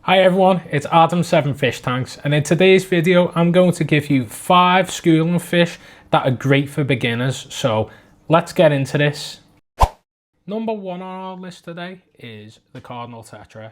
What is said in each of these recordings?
Hi everyone, it's Adam7 Fish Tanks, and in today's video I'm going to give you 5 schooling fish that are great for beginners, so let's get into this. Number 1 on our list today is the Cardinal Tetra.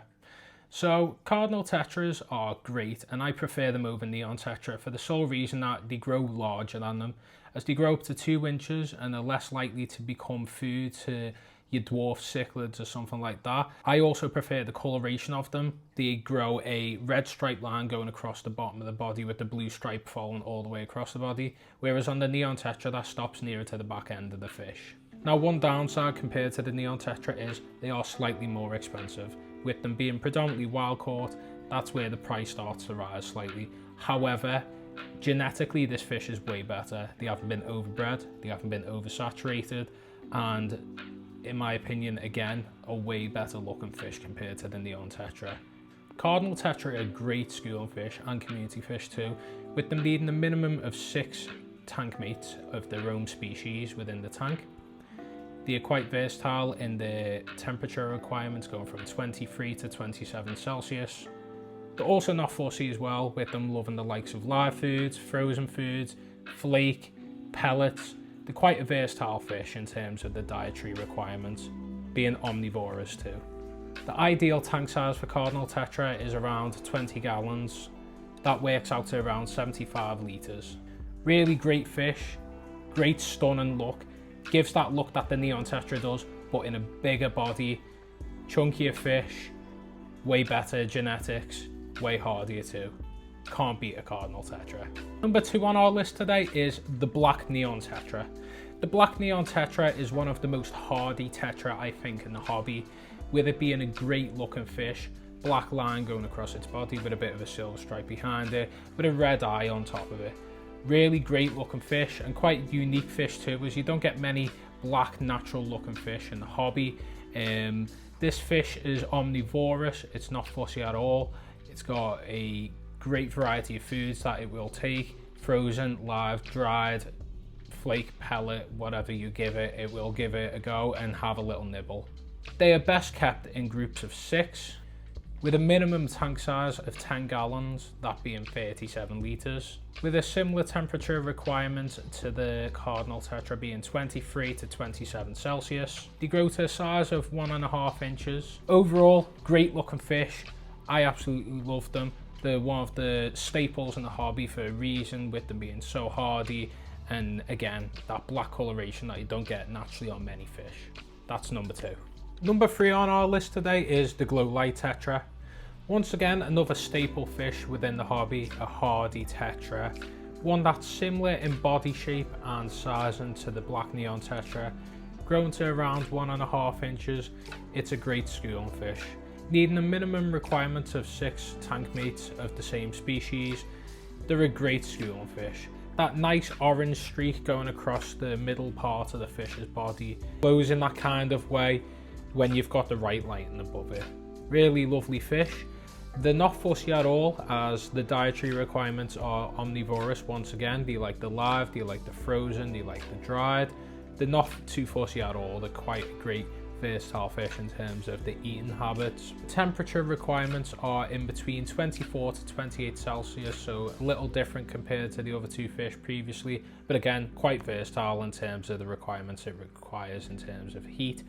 So Cardinal Tetras are great, and I prefer them over Neon Tetra for the sole reason that they grow larger than them, as they grow up to 2 inches and are less likely to become food to your dwarf cichlids or something like that. I also prefer the coloration of them. They grow a red striped line going across the bottom of the body with the blue stripe falling all the way across the body, whereas on the Neon Tetra that stops nearer to the back end of the fish. Now, one downside compared to the Neon Tetra is they are slightly more expensive. With them being predominantly wild caught, that's where the price starts to rise slightly. However, genetically this fish is way better. They haven't been overbred, they haven't been oversaturated, and in my opinion, again, a way better looking fish compared to the Neon Tetra. Cardinal Tetra are great schooling fish and community fish too, with them needing a minimum of 6 tank mates of their own species within the tank. They are quite versatile in their temperature requirements, going from 23 to 27 Celsius. They're also not fussy as well, with them loving the likes of live foods, frozen foods, flake, pellets. They're quite a versatile fish in terms of the dietary requirements, being omnivorous too. The ideal tank size for Cardinal Tetra is around 20 gallons. That works out to around 75 litres. Really great fish, great stunning look. Gives that look that the Neon Tetra does, but in a bigger body, chunkier fish, way better genetics, way hardier too. Can't beat a Cardinal Tetra. Number 2 on our list today is the Black Neon Tetra. The Black Neon Tetra is one of the most hardy tetra I think in the hobby, with it being a great looking fish, black line going across its body with a bit of a silver stripe behind it, with a red eye on top of it. Really great looking fish, and quite unique fish too, as you don't get many black natural looking fish in the hobby. This fish is omnivorous, it's not fussy at all. It's got a great variety of foods that it will take: frozen, live, dried, flake, pellet, whatever you give it, it will give it a go and have a little nibble. They are best kept in groups of 6, with a minimum tank size of 10 gallons, that being 37 litres, with a similar temperature requirement to the Cardinal Tetra being 23 to 27 Celsius. They grow to a size of 1.5 inches. Overall, great looking fish. I absolutely love them. They're one of the staples in the hobby for a reason, with them being so hardy, and again, that black coloration that you don't get naturally on many fish. That's number 2. Number 3 on our list today is the Glowlight Tetra. Once again, another staple fish within the hobby, a hardy tetra. One that's similar in body shape and sizing to the Black Neon Tetra. Grown to around 1.5 inches, it's a great schooling fish. Needing a minimum requirement of 6 tank mates of the same species, they're a great schooling fish. That nice orange streak going across the middle part of the fish's body glows in that kind of way when you've got the right lighting above it. Really lovely fish. They're not fussy at all, as the dietary requirements are omnivorous. Once again, they like the live, they like the frozen, they like the dried. They're not too fussy at all. They're quite great versatile fish in terms of the eating habits. Temperature requirements are in between 24 to 28 Celsius, so a little different compared to the other 2 fish previously, but again, quite versatile in terms of the requirements it requires in terms of heat.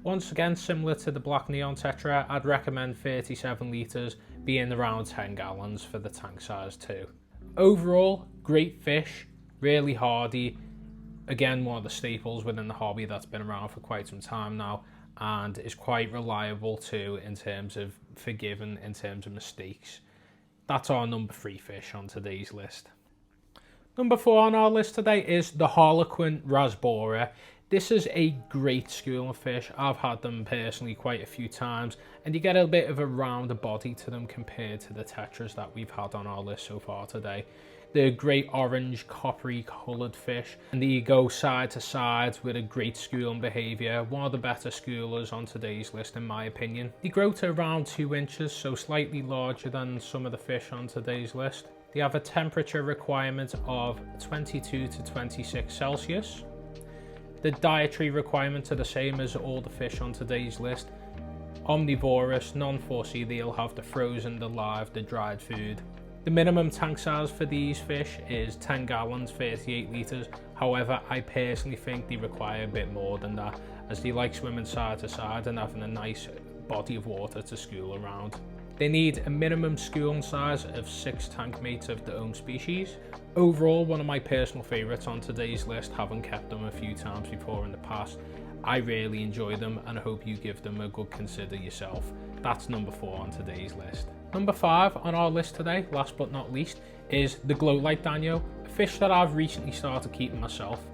Once again, similar to the Black Neon Tetra, I'd recommend 37 litres, being around 10 gallons for the tank size too. Overall, great fish, really hardy. Again, one of the staples within the hobby that's been around for quite some time now, and is quite reliable too in terms of forgiving in terms of mistakes. That's our number 3 fish on today's list. Number 4 on our list today is the Harlequin Rasbora. This is a great schooling fish. I've had them personally quite a few times, and you get a bit of a rounder body to them compared to the tetras that we've had on our list so far today. They're great orange, coppery coloured fish, and they go side to side with a great schooling behaviour. One of the better schoolers on today's list in my opinion. They grow to around 2 inches, so slightly larger than some of the fish on today's list. They have a temperature requirement of 22 to 26 Celsius. The dietary requirements are the same as all the fish on today's list. Omnivorous, non-fussy, they'll have the frozen, the live, the dried food. The minimum tank size for these fish is 10 gallons, 38 litres. However, I personally think they require a bit more than that, as they like swimming side to side and having a nice body of water to school around. They need a minimum schooling size of 6 tank mates of their own species. Overall, one of my personal favourites on today's list, having kept them a few times before in the past. I really enjoy them and I hope you give them a good consider yourself. That's number 4 on today's list. Number 5 on our list today, last but not least, is the Glowlight Danio, a fish that I've recently started keeping myself.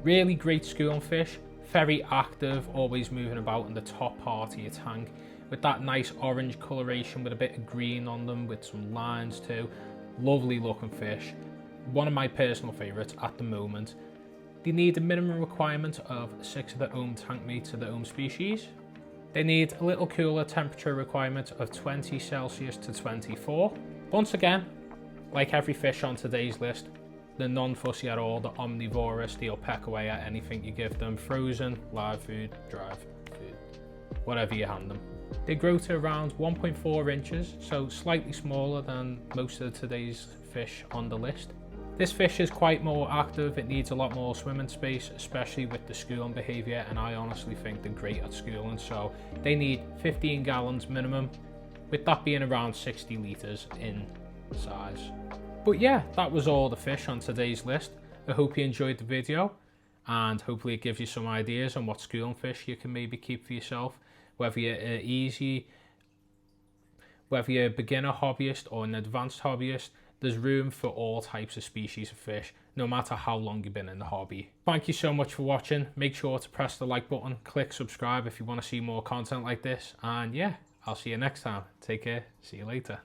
Really great schooling fish, very active, always moving about in the top part of your tank, with that nice orange coloration with a bit of green on them with some lines too. Lovely looking fish. One of my personal favourites at the moment. They need a minimum requirement of 6 of their own tank mates of their own species. They need a little cooler temperature requirement of 20 Celsius to 24. Once again, like every fish on today's list, they're non-fussy at all, they're omnivorous, they'll peck away at anything you give them, frozen, live food, dry food, whatever you hand them. They grow to around 1.4 inches, so slightly smaller than most of today's fish on the list. This fish is quite more active, it needs a lot more swimming space, especially with the schooling behaviour, and I honestly think they're great at schooling, so they need 15 gallons minimum, with that being around 60 litres in size. But yeah, that was all the fish on today's list. I hope you enjoyed the video, and hopefully it gives you some ideas on what schooling fish you can maybe keep for yourself. Whether you're whether you're a beginner hobbyist or an advanced hobbyist, there's room for all types of species of fish, no matter how long you've been in the hobby. Thank you so much for watching. Make sure to press the like button, click subscribe if you want to see more content like this, and yeah, I'll see you next time. Take care, see you later.